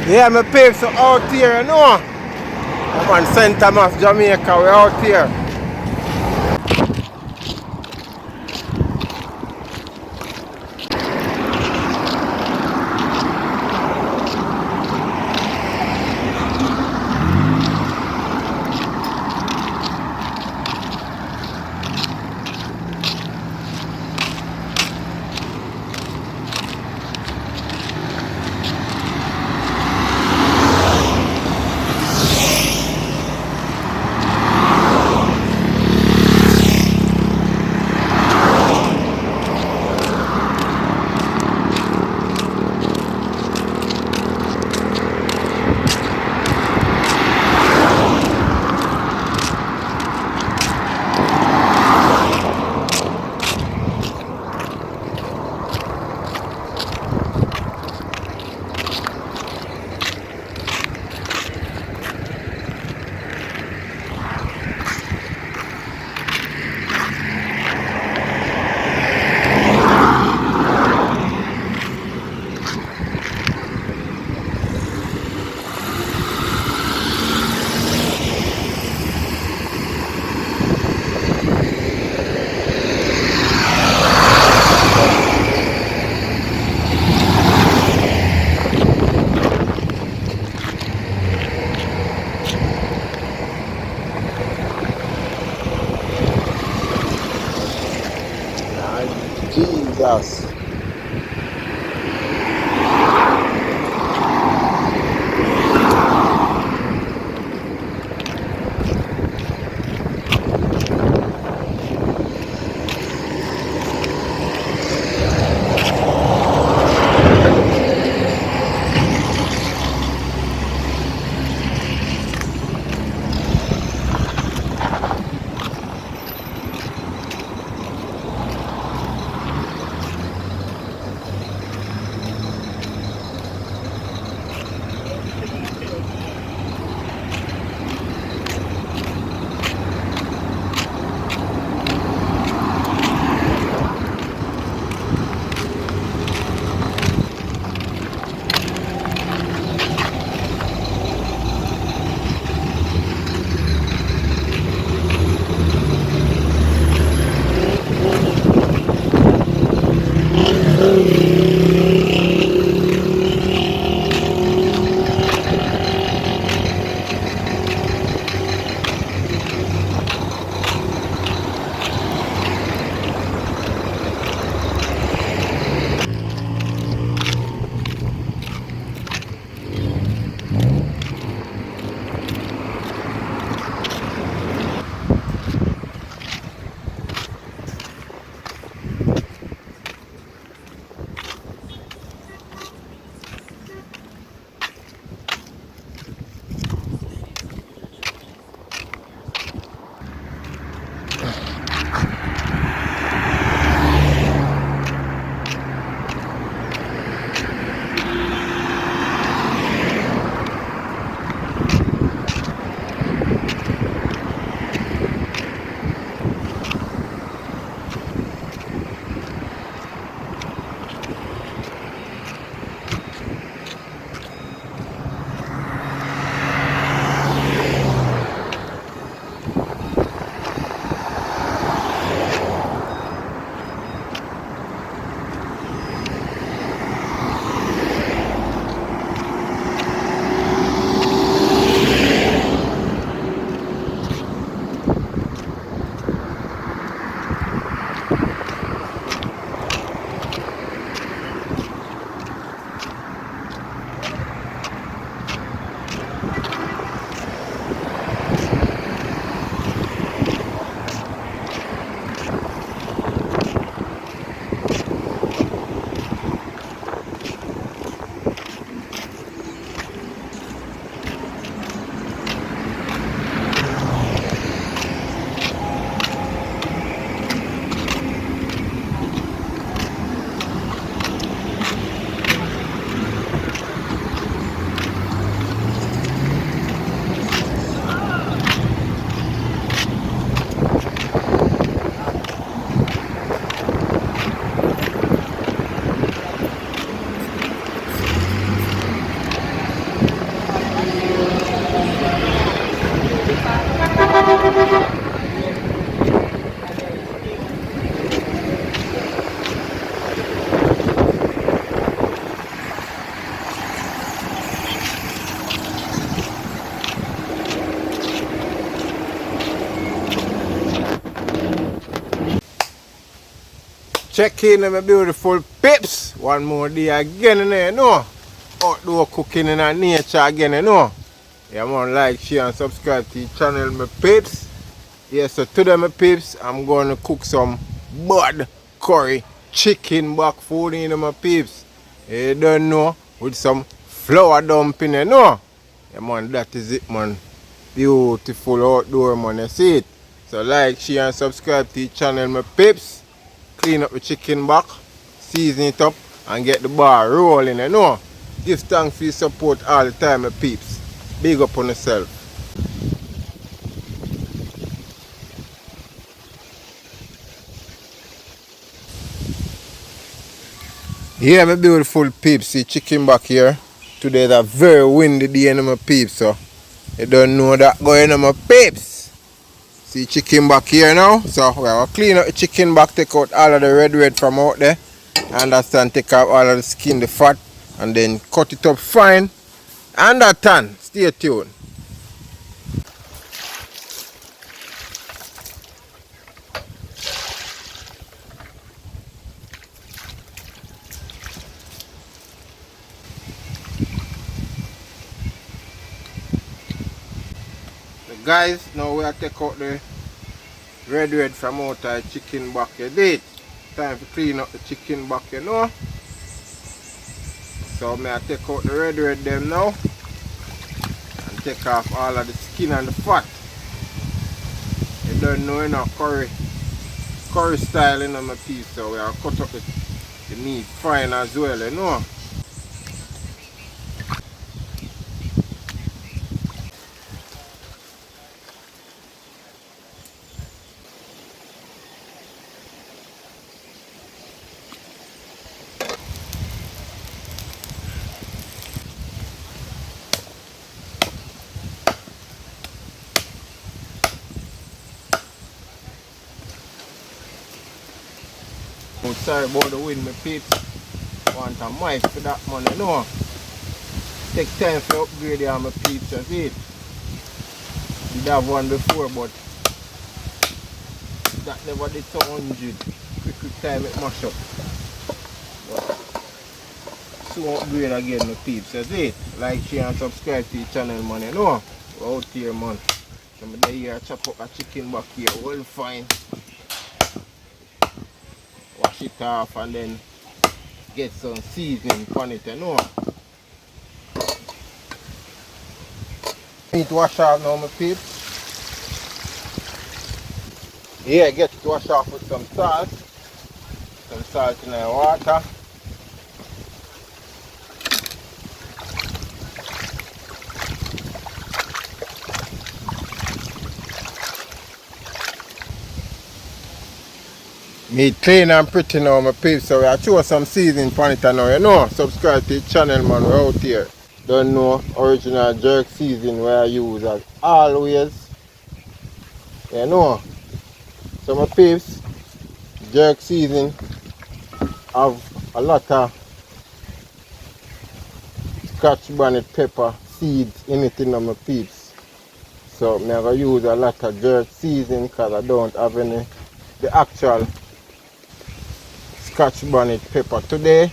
Yeah, my pigs are out here, you know. I'm on St. Thomas, Jamaica, we're out here. Jesus. Check in my beautiful pips. One more day again, you know. Outdoor cooking in our nature again, you know. Yeah, man, like, share and subscribe to the channel, my pips. Yeah, so today, my pips, I'm going to cook some bud curry chicken back food in my pips. You don't know, with some flour dumpling, you know. Yeah, man, that is it, man. Beautiful outdoor, man, you see it. So like, share and subscribe to the channel, my pips. Clean up the chicken back, season it up, and get the bar rolling, you know. Give thanks for your support all the time, my peeps. Big up on yourself. Yeah, my beautiful peeps, see chicken back here. Today is a very windy day, my peeps, so you don't know that going on, my peeps. See chicken back here now, so we will clean up the chicken back, take out all of the red from out there. Understand, take out all of the skin, the fat, and then cut it up fine. Understand, stay tuned. So guys, now we are take out the red from out the chicken back, you did. Time to clean up the chicken back, you know. So I take out the red them now and take off all of the skin and the fat. You don't know, you know, curry style in my piece, so we are cut up the meat fine as well, you know. I'm sorry about the wind, my peeps. Want a mic for that man, you know. Take time to upgrade it, my peeps, you see it. Did have one before, but that never did 200. Quick time it mash up. But soon upgrade again, my peeps, you see it. Like, share and subscribe to the channel, man, you know. We're out here, man. So I'm here chop up a chicken back here, well fine. Wash it off and then get some seasoning on it, you know. Need to wash off now, my peeps. Yeah, get it washed off with some salt. Some salt in the water. Meat clean and pretty now, my peeps, so I throw some seasoning on it now, you know. Subscribe to the channel, man, we're out here. Don't know original jerk seasoning where I use as always. You know. So my peeps, jerk seasoning have a lot of scotch bonnet pepper seeds in it, in my peeps. So I'm going to use a lot of jerk seasoning because I don't have any the actual scotch bonnet pepper today,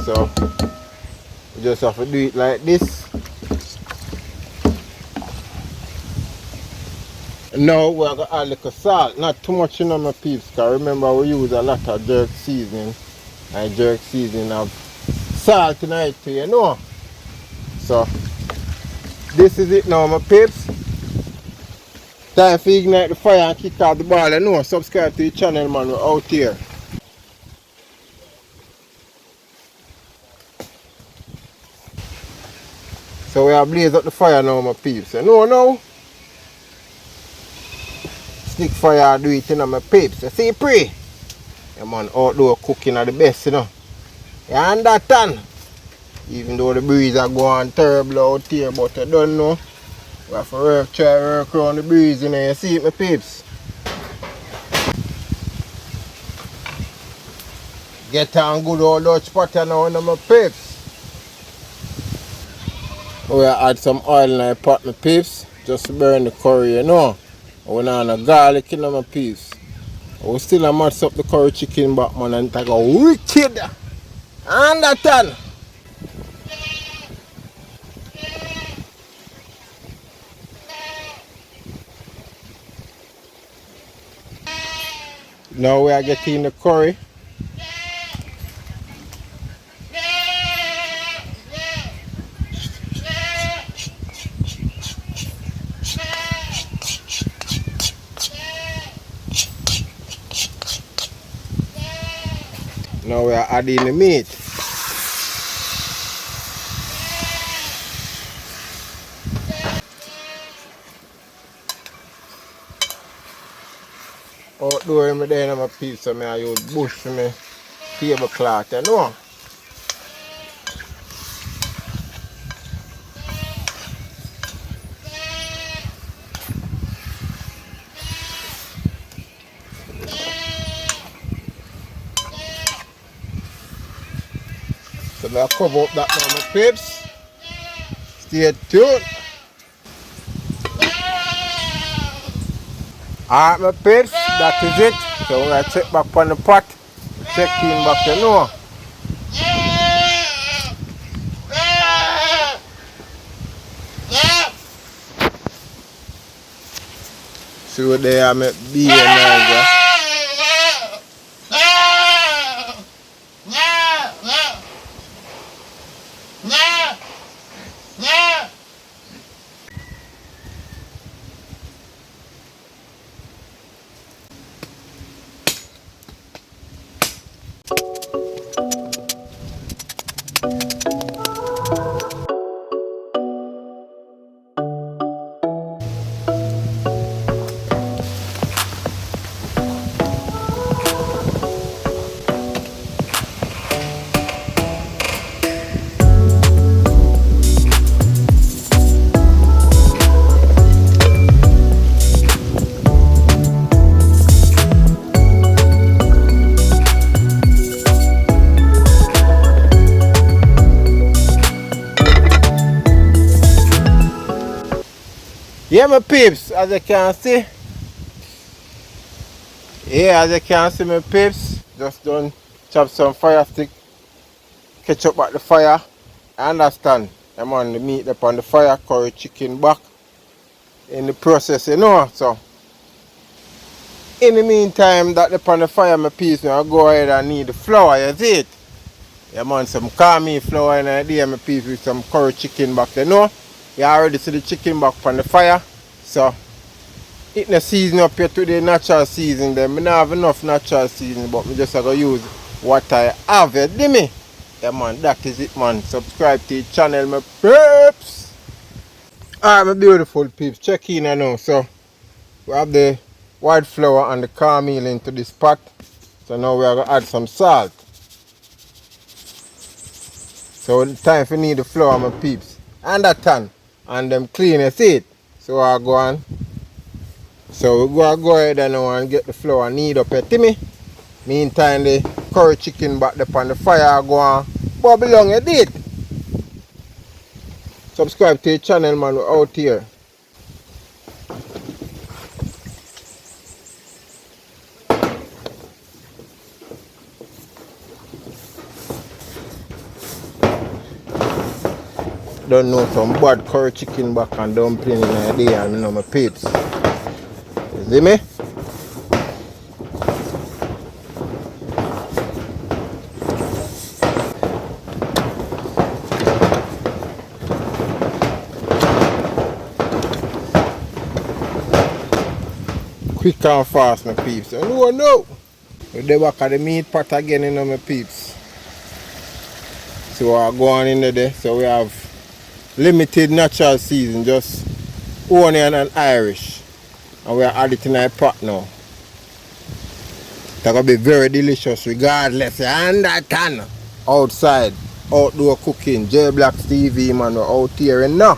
so we just have to do it like this. Now we're going to add a little salt, not too much, you know, my peeps, because remember we use a lot of jerk seasoning, and jerk seasoning have salt in it too, you know. So this is it now, my peeps. Time to ignite the fire and kick out the ball, you know. Subscribe to the channel, man, we're out here. So we are blaze up the fire now, my peeps. You know now? Stick fire, do it, you know, my peeps. You see, pray? Yeah, man, outdoor cooking are the best, you know. You understand? Even though the breeze are going terrible out here, but you don't know. We have to try to work around the breeze, you know. You see it, my peeps? Get on good old Dutch pot now, you know, my peeps. We add some oil in the pot, my peeps, just to burn the curry, you know. We don't have no garlic in my peeps. We still a match up the curry chicken back, man, and it go wicked. Understand? Now we are getting the curry. Now we are adding the meat. Outdoor me there in my piece, so I use bush for me tablecloth, you know. So I cover up that now, my pips. Stay tuned. Alright, my pips, that is it. So we're going to check back on the pot. Check in back, you know. See what they are, my beer now. Yeah, my peeps, as you can see. Yeah, as you can see, my peeps, just done chop some fire stick, catch up at the fire. I understand. I'm on the meat up on the fire, curry chicken back in the process, you know. So, in the meantime, that up on the fire, my peeps, I go ahead and need the flour, you see it? I'm on some cornmeal flour in there, my peeps, with some curry chicken back, you know. You already see the chicken back on the fire. So, it no season up here today, natural season. Then I don't have enough natural season, but I just going to use what I have. You see me? Yeah, man, that is it, man. Subscribe to the channel, my peeps. Alright, my beautiful peeps. Check in now. So, we have the white flour and the cornmeal into this pot. So, now we are going to add some salt. So, it's time for need the flour, my peeps. And that tan. And them clean, you see it? So, I go on. So we go ahead and now and get the flour knead up here, me. Meantime the curry chicken back up on the fire go on bubble on, you did. Subscribe to the channel, man, we're out here. Don't know some bad curry chicken back and dumpling in a day and you know my peeps. You see me? Quick and fast, my peeps. You know, no. We're back at the meat pot again, you know, my peeps. So I go on in there. So we have limited natural season, just onion and Irish. And we are adding it in our pot now. It's going to be very delicious regardless. You understand? Outside, outdoor cooking, J Black TV, man, we're out here and now.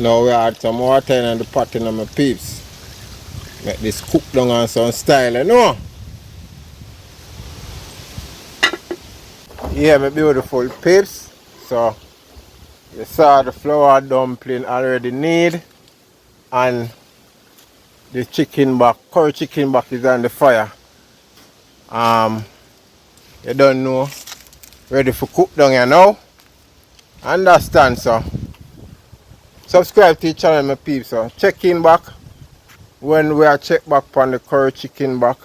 Now we add some water in the pot in my peeps. Make this cook down on some style, you know. Yeah, my beautiful peeps. So you saw the flour dumpling already knead, and the chicken back, curry chicken back is on the fire. You don't know, ready for cook down here now. Understand, so subscribe to the channel, my peeps. So check in back when we are check back on the curry chicken back,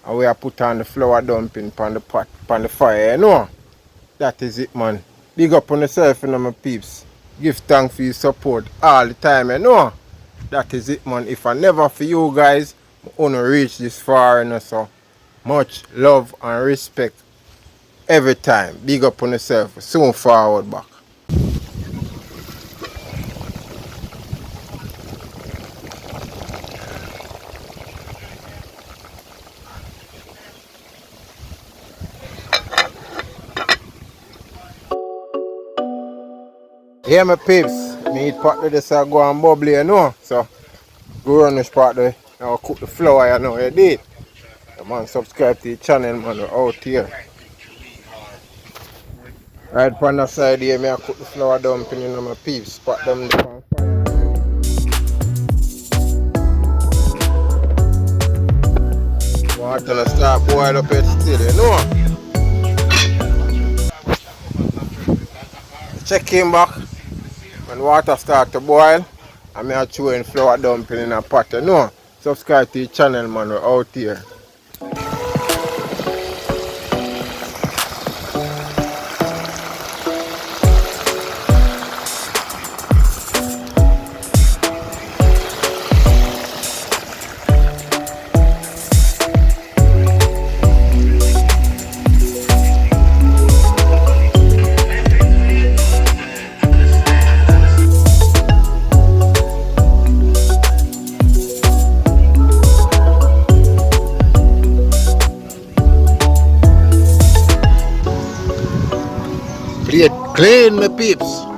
and we are put on the flour dumpling on the pot, on the fire, you know. That is it, man. Big up on yourself, you know, my peeps. Give thanks for your support all the time, you know. That is it, man. If I never for you guys, I wanna reach this far, you know, so much love and respect every time. Big up on yourself. Soon forward back. Yeah, my peeps. Me eat part of this go and bubbly, you know. So go run this part there. Now cook the flour, you know. You did. Come on, subscribe to the channel, man. We're out here. Right on the side here, me I cook the flour dumpling in my peeps. Put them there on fire. Water gonna start boil up it still, you know. Check him back. When water start to boil, I'm here throwing flour dumpling in a pot, you know. Subscribe to the channel, man. We're out here. Plate clean, my peeps.